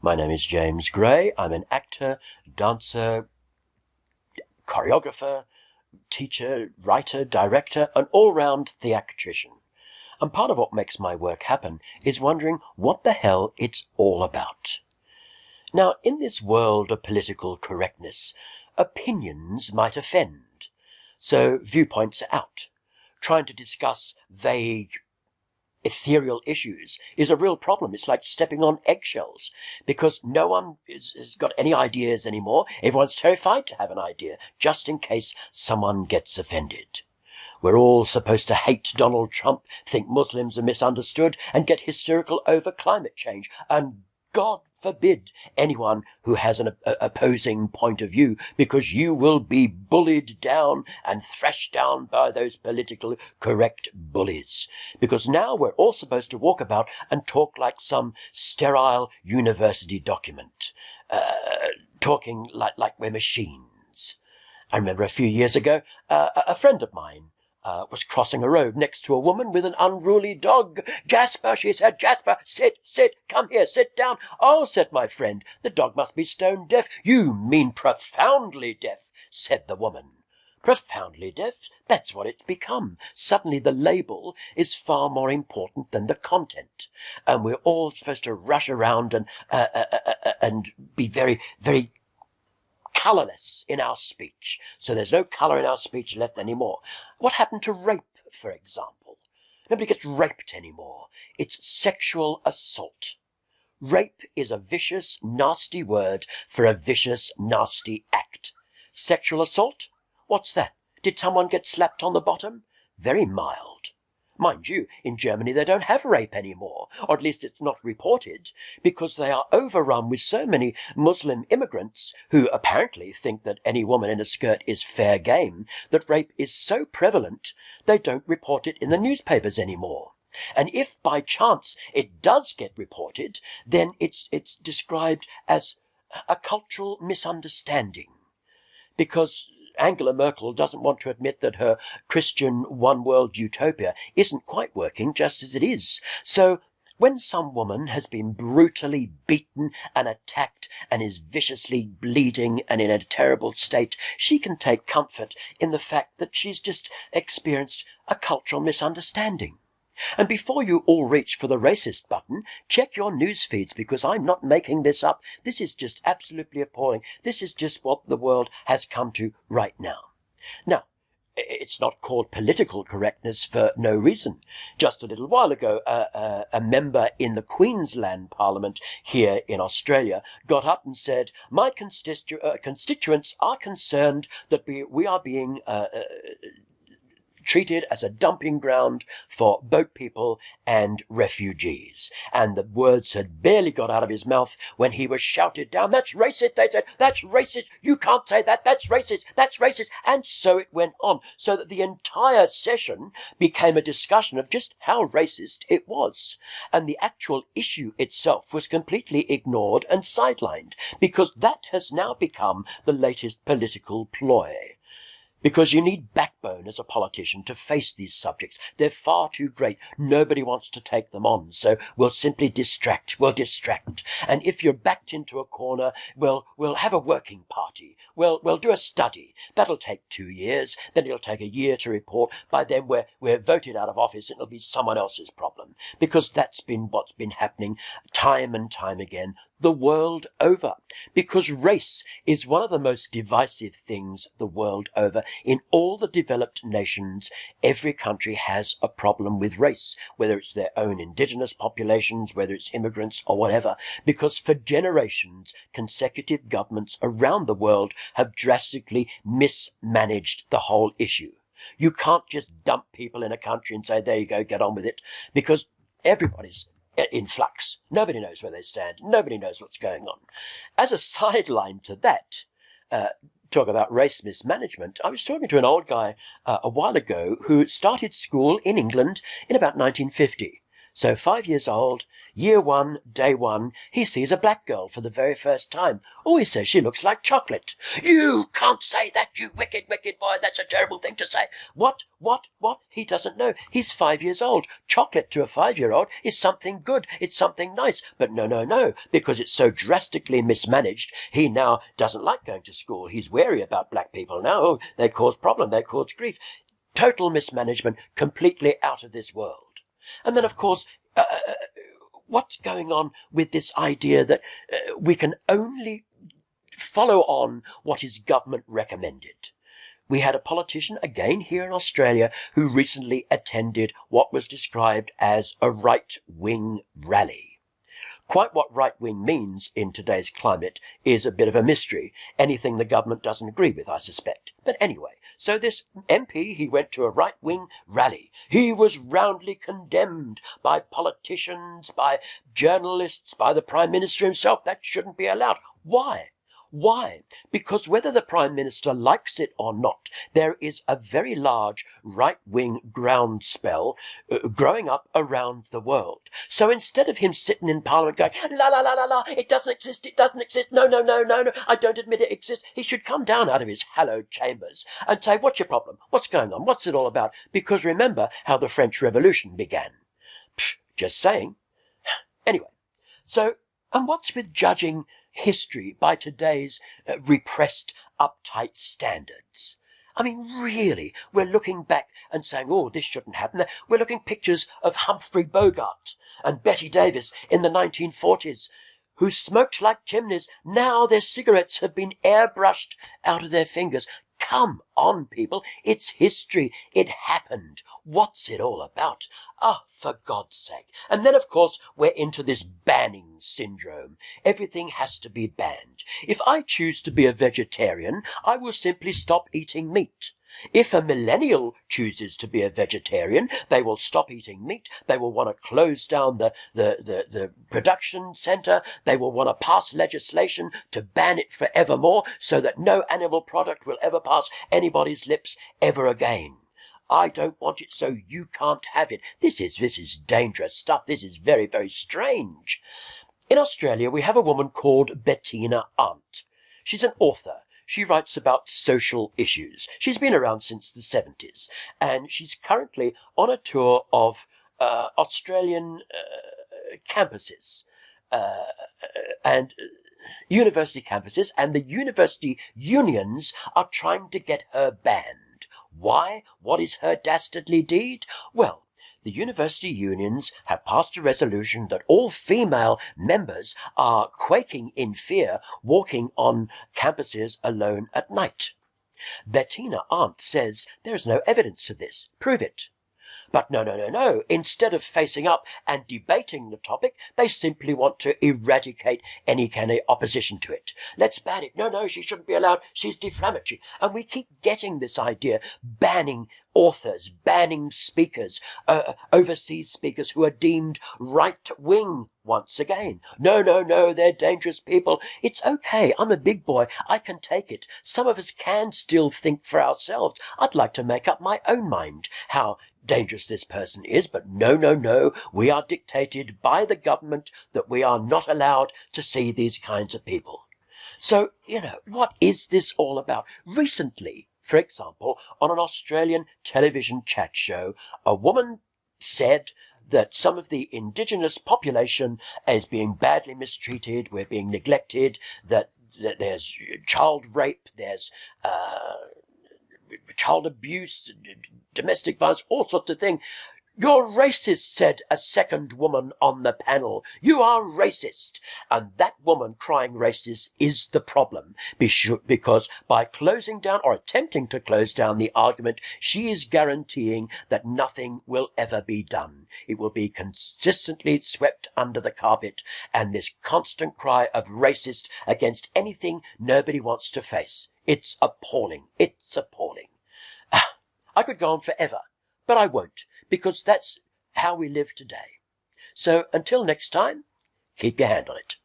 My name is James Gray. I'm an actor, dancer, choreographer, teacher, writer, director, an all-round theatrician. And part of what makes my work happen is wondering what the hell it's all about. Now, in this world of political correctness, opinions might offend. So viewpoints are out. Trying to discuss vague, ethereal issues is a real problem. It's like stepping on eggshells because no one has got any ideas anymore. Everyone's terrified to have an idea just in case someone gets offended. We're all supposed to hate Donald Trump, think Muslims are misunderstood, and get hysterical over climate change. And God forbid anyone who has an opposing point of view, because you will be bullied down and thrashed down by those politically correct bullies. Because now we're all supposed to walk about and talk like some sterile university document, talking like we're machines. I remember a few years ago, a friend of mine was crossing a road next to a woman with an unruly dog. "Jasper," she said, "Jasper, sit, come here, sit down." "Oh," said my friend, "the dog must be stone deaf." "You mean profoundly deaf," said the woman. Profoundly deaf? That's what it's become. Suddenly the label is far more important than the content. And we're all supposed to rush around and be very, very colourless in our speech. So there's no colour in our speech left anymore. What happened to rape, for example? Nobody gets raped anymore. It's sexual assault. Rape is a vicious, nasty word for a vicious, nasty act. Sexual assault? What's that? Did someone get slapped on the bottom? Very mild. Mind you, in Germany they don't have rape anymore, or at least it's not reported, because they are overrun with so many Muslim immigrants who apparently think that any woman in a skirt is fair game, that rape is so prevalent they don't report it in the newspapers anymore. And if by chance it does get reported, then it's described as a cultural misunderstanding, because Angela Merkel doesn't want to admit that her Christian one-world utopia isn't quite working just as it is. So when some woman has been brutally beaten and attacked and is viciously bleeding and in a terrible state, she can take comfort in the fact that she's just experienced a cultural misunderstanding. And before you all reach for the racist button, check your news feeds, because I'm not making this up. This is just absolutely appalling. This is just what the world has come to right now. Now, it's not called political correctness for no reason. Just a little while ago, a member in the Queensland Parliament here in Australia got up and said, "My constituents are concerned that we are being treated as a dumping ground for boat people and refugees." And the words had barely got out of his mouth when he was shouted down. "That's racist," they said. "That's racist. You can't say that. That's racist. That's racist." And so it went on, so that the entire session became a discussion of just how racist it was. And the actual issue itself was completely ignored and sidelined, because that has now become the latest political ploy. Because you need backbone as a politician to face these subjects. They're far too great. Nobody wants to take them on. So we'll simply distract. We'll distract. And if you're backed into a corner, we'll have a working party. We'll do a study. That'll take 2 years. Then it'll take a year to report. By then we're voted out of office. It'll be someone else's problem. Because that's been what's been happening time and time again, the world over. Because race is one of the most divisive things the world over. In all the developed nations, every country has a problem with race, whether it's their own indigenous populations, whether it's immigrants or whatever, because for generations, consecutive governments around the world have drastically mismanaged the whole issue. You can't just dump people in a country and say, "There you go, get on with it," because everybody's in flux. Nobody knows where they stand. Nobody knows what's going on. As a sideline to that, talk about race mismanagement, I was talking to an old guy a while ago who started school in England in about 1950. So 5 years old, year one, day one, he sees a black girl for the very first time. Oh, he says she looks like chocolate. You can't say that, you wicked, wicked boy. That's a terrible thing to say. What? He doesn't know. He's 5 years old. Chocolate to a 5-year-old is something good. It's something nice. But no, because it's so drastically mismanaged, he now doesn't like going to school. He's wary about black people now. Oh, they cause problem. They cause grief. Total mismanagement, completely out of this world. And then, of course, what's going on with this idea that we can only follow on what is government recommended? We had a politician, again here in Australia, who recently attended what was described as a right-wing rally. Quite what right-wing means in today's climate is a bit of a mystery. Anything the government doesn't agree with, I suspect. But anyway, so this MP, he went to a right-wing rally. He was roundly condemned by politicians, by journalists, by the Prime Minister himself. That shouldn't be allowed. Why? Why? Because whether the Prime Minister likes it or not, there is a very large right-wing groundswell growing up around the world. So instead of him sitting in Parliament going, la, la, la, la, la, it doesn't exist, no, I don't admit it exists, he should come down out of his hallowed chambers and say, what's your problem? What's going on? What's it all about? Because remember how the French Revolution began. Just saying. Anyway, so, and what's with judging history by today's repressed, uptight standards? I mean, really, we're looking back and saying, oh, this shouldn't happen. We're looking at pictures of Humphrey Bogart and Betty Davis in the 1940s, who smoked like chimneys. Now their cigarettes have been airbrushed out of their fingers. Come on, people. It's history. It happened. What's it all about? Ah, for God's sake. And then, of course, we're into this banning syndrome. Everything has to be banned. If I choose to be a vegetarian, I will simply stop eating meat. If a millennial chooses to be a vegetarian, they will stop eating meat. They will want to close down the production centre. They will want to pass legislation to ban it forevermore so that no animal product will ever pass anybody's lips ever again. I don't want it, so you can't have it. This is dangerous stuff. This is very, very strange. In Australia, we have a woman called Bettina Arndt. She's an author. She writes about social issues. She's been around since the 70s, and she's currently on a tour of Australian campuses and university campuses, and the university unions are trying to get her banned. Why? What is her dastardly deed? Well, the university unions have passed a resolution that all female members are quaking in fear walking on campuses alone at night. Bettina Arndt says there is no evidence of this. Prove it. But no. Instead of facing up and debating the topic, they simply want to eradicate any kind of opposition to it. Let's ban it. No, she shouldn't be allowed. She's defamatory. And we keep getting this idea, banning authors, banning speakers, overseas speakers who are deemed right-wing once again. No, they're dangerous people. It's okay. I'm a big boy. I can take it. Some of us can still think for ourselves. I'd like to make up my own mind how dangerous this person is, but no. We are dictated by the government that we are not allowed to see these kinds of people. So, what is this all about? Recently, for example, on an Australian television chat show, a woman said that some of the indigenous population is being badly mistreated, we're being neglected, that there's child rape, there's child abuse, domestic violence, all sorts of things. You're racist, said a second woman on the panel. You are racist. And that woman crying racist is the problem. Because by closing down or attempting to close down the argument, she is guaranteeing that nothing will ever be done. It will be consistently swept under the carpet, and this constant cry of racist against anything nobody wants to face. It's appalling. It's appalling. I could go on forever, but I won't, because that's how we live today. So until next time, keep your hand on it.